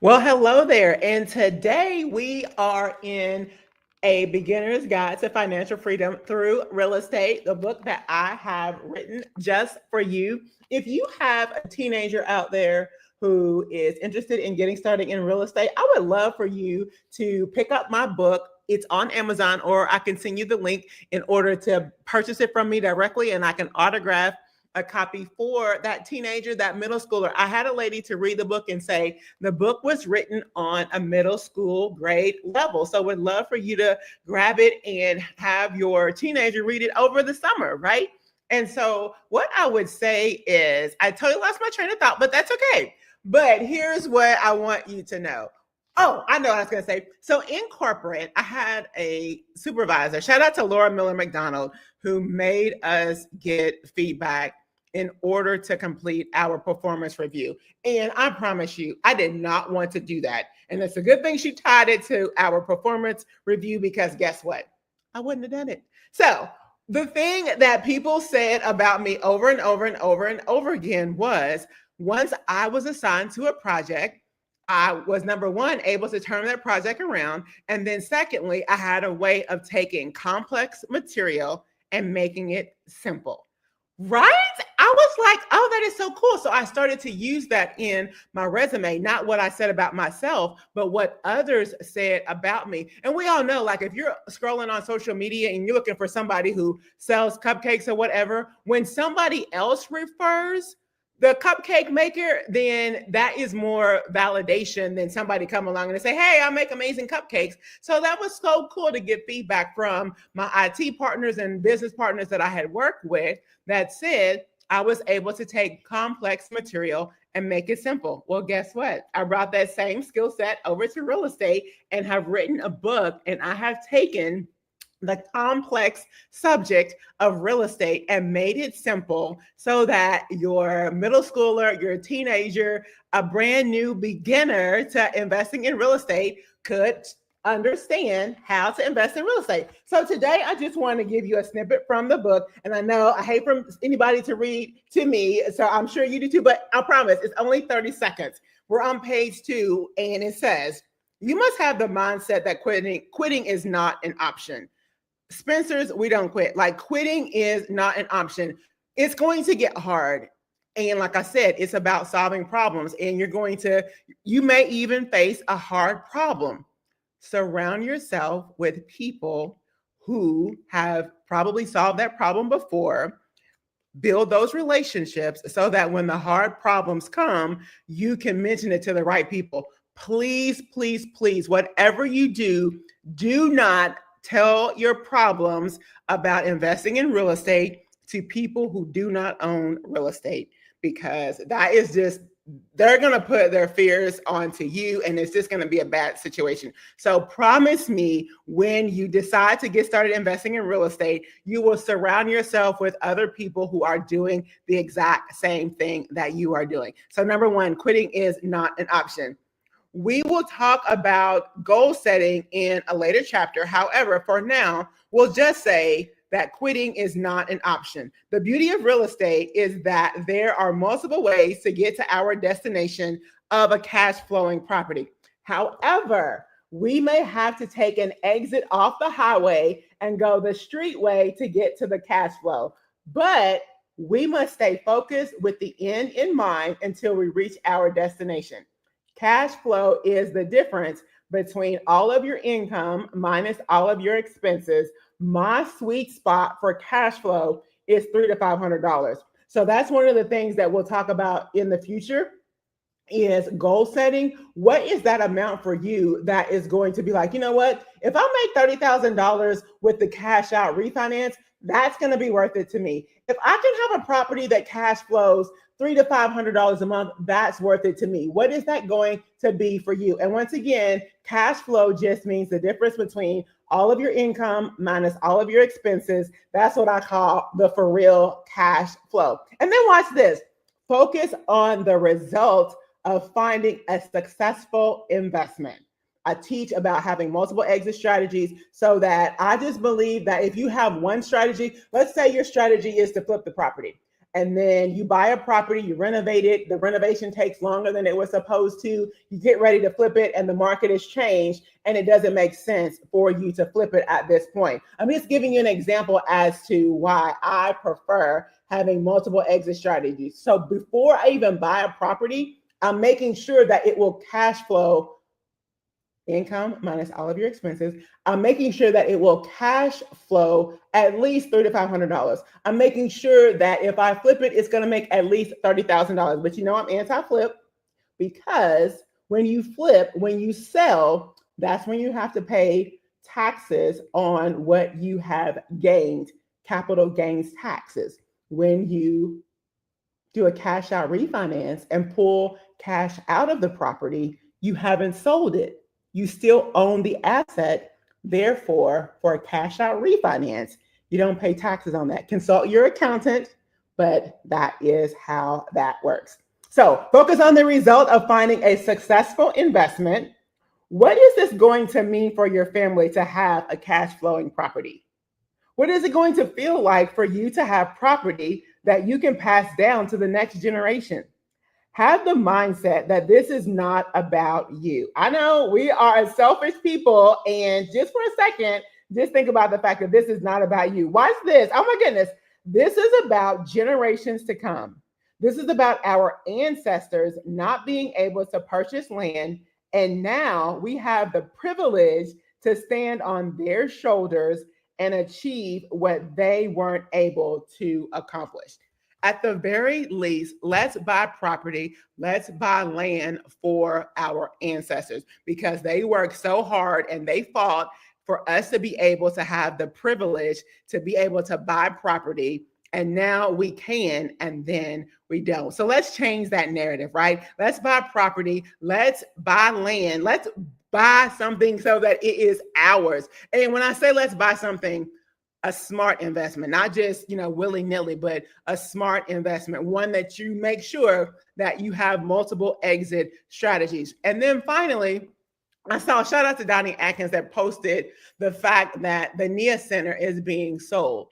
Well, hello there. And today we are in A Beginner's Guide to Financial Freedom Through Real Estate, the book that I have written just for you. If you have a teenager out there who is interested in getting started in real estate, I would love for you to pick up my book. It's on Amazon, or I can send you the link in order to purchase it from me directly, and I can autograph a copy for that teenager, that middle schooler. I had a lady to read the book and say the book was written on a middle school grade level. So would love for you to grab it and have your teenager read it over the summer, right? And so what I would say is, I totally lost my train of thought, but that's okay. But here's what I want you to know. Oh, I know what I was going to say. So in corporate, I had a supervisor, shout out to Laura Miller McDonald, who made us get feedback in order to complete our performance review. And I promise you, I did not want to do that. And it's a good thing she tied it to our performance review, because guess what? I wouldn't have done it. So the thing that people said about me over and over and over and over again was, once I was assigned to a project, I was, number one, able to turn that project around. And then secondly, I had a way of taking complex material and making it simple. Right? I was like, oh, that is so cool. So I started to use that in my resume, not what I said about myself, but what others said about me. And we all know, like, if you're scrolling on social media and you're looking for somebody who sells cupcakes or whatever, when somebody else refers the cupcake maker, then that is more validation than somebody come along and say, hey, I make amazing cupcakes. So that was so cool to get feedback from my IT partners and business partners that I had worked with that said I was able to take complex material and make it simple. Well, guess what? I brought that same skill set over to real estate and have written a book, and I have taken the complex subject of real estate and made it simple so that your middle schooler, your teenager, a brand new beginner to investing in real estate could understand how to invest in real estate. So today I just want to give you a snippet from the book. And I know I hate for anybody to read to me, so I'm sure you do too, but I promise it's only 30 seconds. We're on page 2, and it says, you must have the mindset that quitting is not an option. Spencers, we don't quit. Like, quitting is not an option. It's going to get hard. And like I said, it's about solving problems. And you may even face a hard problem. Surround yourself with people who have probably solved that problem before. Build those relationships so that when the hard problems come, you can mention it to the right people. Please, please, please, whatever you do not tell your problems about investing in real estate to people who do not own real estate, because that is just, they're going to put their fears onto you, and it's just going to be a bad situation. So promise me, when you decide to get started investing in real estate, you will surround yourself with other people who are doing the exact same thing that you are doing. So number one, quitting is not an option. We will talk about goal setting in a later chapter. However, for now, we'll just say that quitting is not an option. The beauty of real estate is that there are multiple ways to get to our destination of a cash flowing property. However, we may have to take an exit off the highway and go the street way to get to the cash flow. But we must stay focused with the end in mind until we reach our destination. Cash flow is the difference between all of your income minus all of your expenses. My sweet spot for cash flow is $300 to $500. So that's one of the things that we'll talk about in the future, is goal setting. What is that amount for you that is going to be like, you know what, if I make $30,000 with the cash out refinance, that's going to be worth it to me. If I can have a property that cash flows $300 to $500 a month, that's worth it to me. What is that going to be for you? And once again, cash flow just means the difference between all of your income minus all of your expenses. That's what I call the for real cash flow. And then watch this. Focus on the result of finding a successful investment. I teach about having multiple exit strategies, so that I just believe that if you have one strategy, let's say your strategy is to flip the property. and then you buy a property, you renovate it, the renovation takes longer than it was supposed to, you get ready to flip it, and the market has changed, and it doesn't make sense for you to flip it at this point. I'm just giving you an example as to why I prefer having multiple exit strategies. So before I even buy a property, I'm making sure that it will cash flow income minus all of your expenses. I'm making sure that it will cash flow at least $300 to $500. I'm making sure that if I flip it, it's going to make at least $30,000. But you know, I'm anti-flip, because when you flip, when you sell, that's when you have to pay taxes on what you have gained, capital gains taxes. When you do a cash out refinance and pull cash out of the property, you haven't sold it. You still own the asset. Therefore, for a cash out refinance, you don't pay taxes on that. Consult your accountant, but that is how that works. So focus on the result of finding a successful investment. What is this going to mean for your family to have a cash flowing property? What is it going to feel like for you to have property that you can pass down to the next generation? Have the mindset that this is not about you. I know we are selfish people, and just for a second, just think about the fact that this is not about you. Watch this. Oh my goodness. This is about generations to come. This is about our ancestors not being able to purchase land, and now we have the privilege to stand on their shoulders and achieve what they weren't able to accomplish. At the very least, let's buy property, let's buy land for our ancestors, because they worked so hard and they fought for us to be able to have the privilege to be able to buy property. And now we can, and then we don't. So let's change that narrative, right? Let's buy property, let's buy land, let's buy something so that it is ours. And when I say let's buy something, a smart investment, not just, willy-nilly, but a smart investment, one that you make sure that you have multiple exit strategies. And then finally, I saw a shout out to Donnie Atkins that posted the fact that the Nia Center is being sold.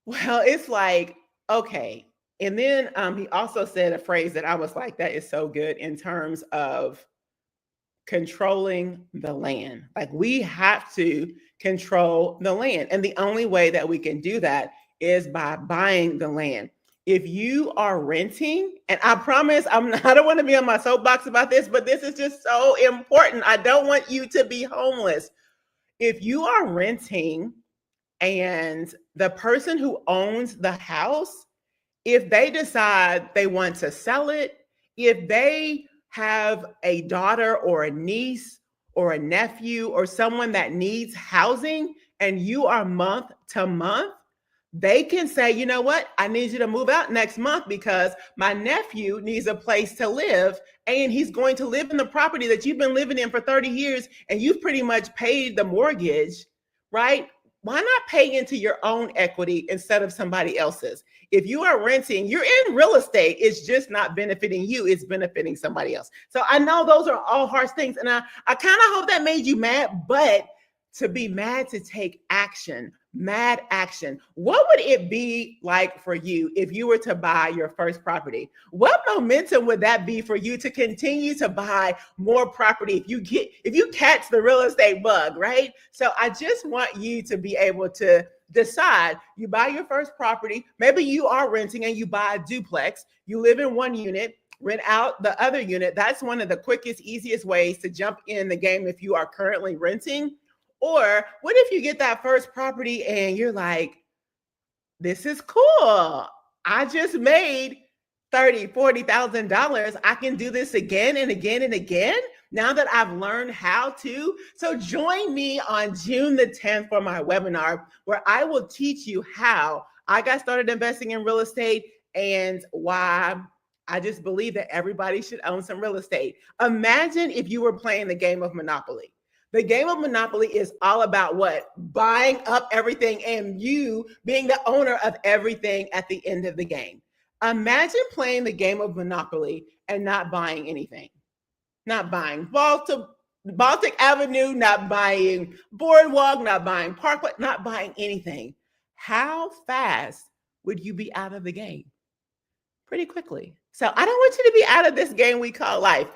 Well, it's like, okay. And then he also said a phrase that I was like, that is so good, in terms of controlling the land. Like, we have to control the land. And the only way that we can do that is by buying the land. If you are renting, and I promise I don't want to be on my soapbox about this, but this is just so important. I don't want you to be homeless. If you are renting and the person who owns the house, if they decide they want to sell it, if they have a daughter or a niece or a nephew or someone that needs housing, and you are month to month, they can say, you know what, I need you to move out next month because my nephew needs a place to live, and he's going to live in the property that you've been living in for 30 years and you've pretty much paid the mortgage, right? Why not pay into your own equity instead of somebody else's? If you are renting, you're in real estate. It's just not benefiting you. It's benefiting somebody else. So I know those are all harsh things. And I kind of hope that made you mad, but to be mad, to take action, mad action. What would it be like for you if you were to buy your first property? What momentum would that be for you to continue to buy more property if you catch the real estate bug, right? So I just want you to be able to decide. You buy your first property. Maybe you are renting and you buy a duplex. You live in one unit, rent out the other unit. That's one of the quickest, easiest ways to jump in the game if you are currently renting. Or what if you get that first property and you're like, this is cool. I just made $30,000, $40,000. I can do this again and again and again now that I've learned how to. So join me on June the 10th for my webinar, where I will teach you how I got started investing in real estate and why I just believe that everybody should own some real estate. Imagine if you were playing the game of Monopoly. The game of Monopoly is all about what? Buying up everything and you being the owner of everything at the end of the game. Imagine playing the game of Monopoly and not buying anything. Not buying Baltic Avenue, not buying Boardwalk, not buying Parkway, not buying anything. How fast would you be out of the game? Pretty quickly. So I don't want you to be out of this game we call life.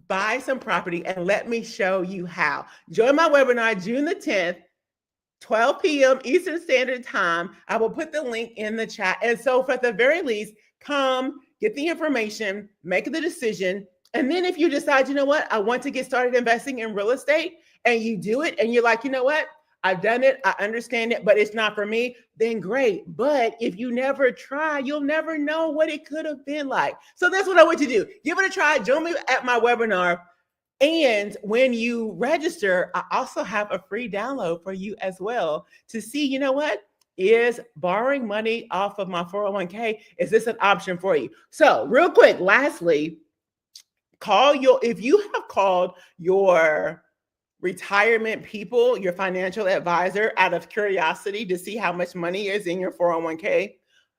Buy some property and let me show you how. Join my webinar June the 10th, 12 p.m. Eastern Standard Time. I will put the link in the chat. And so, for the very least, come get the information, make the decision. And then, if you decide, you know what, I want to get started investing in real estate, and you do it, and you're like, you know what, I've done it, I understand it, but it's not for me, then great. But if you never try, you'll never know what it could have been like. So, that's what I want you to do. Give it a try. Join me at my webinar. And when you register, I also have a free download for you as well to see, you know what, is borrowing money off of my 401k, is this an option for you? So real quick, lastly, if you have called your retirement people, your financial advisor, out of curiosity to see how much money is in your 401k,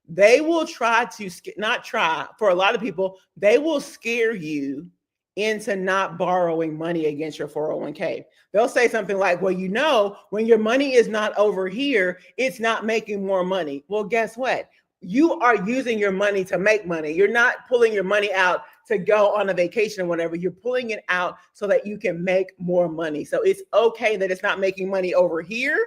they will try to, not try, for a lot of people, they will scare you into not borrowing money against your 401k. They'll say something like, well, you know, when your money is not over here, it's not making more money. Well, guess what? You are using your money to make money. You're not pulling your money out to go on a vacation or whatever. You're pulling it out so that you can make more money. So it's okay that it's not making money over here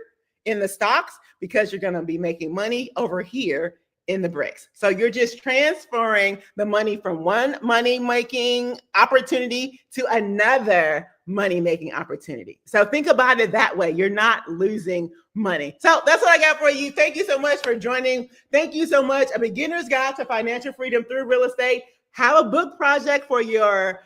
in the stocks, because you're going to be making money over here in the bricks. So you're just transferring the money from one money-making opportunity to another money-making opportunity. So think about it that way. You're not losing money. So that's what I got for you. Thank you so much for joining. Thank you so much. A Beginner's Guide to Financial Freedom Through Real Estate. Have a book project for your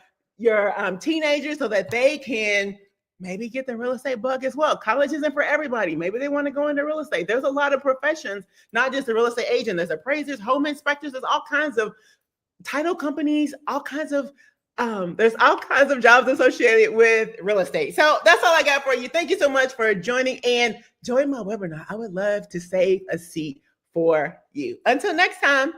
teenagers so that they can maybe get the real estate bug as well. College isn't for everybody. Maybe they want to go into real estate. There's a lot of professions, not just a real estate agent. There's appraisers, home inspectors. There's all kinds of title companies, there's all kinds of jobs associated with real estate. So that's all I got for you. Thank you so much for joining, and join my webinar. I would love to save a seat for you. Until next time.